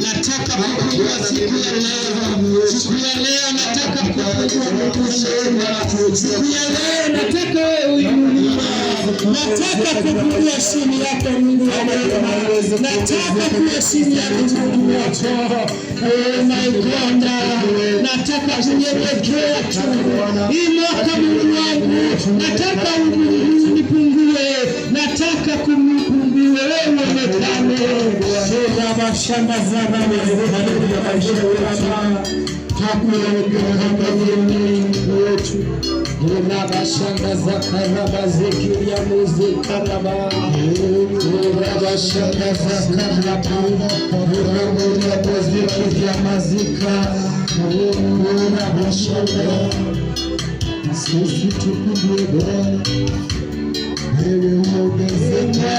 Nataka kukujua siku ya leo. Siku ya leo nataka kukujua. Siku ya leo nataka wewe uinuliwe. Nataka kukujua simu yako Mungu wa rehema. Nataka kuwa simu yako Mungu wako. Oh my God. Nataka kunyenyekea tu. Hii mwaka Mungu wangu. Nataka unipungue. Nataka kumpungue wewe uonekane. Shamba za baba ya shamba takula wetu na bashanga za karaba zeki ya muziki karaba na bashanga za karaba na muziki ya mazika na bashanga sisi tukubwe bwana wewe uongezeka.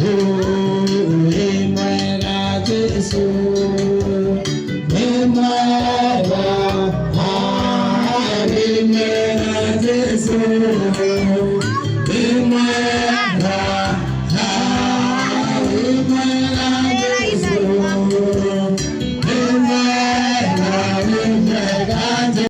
Oh, mwema Yesu.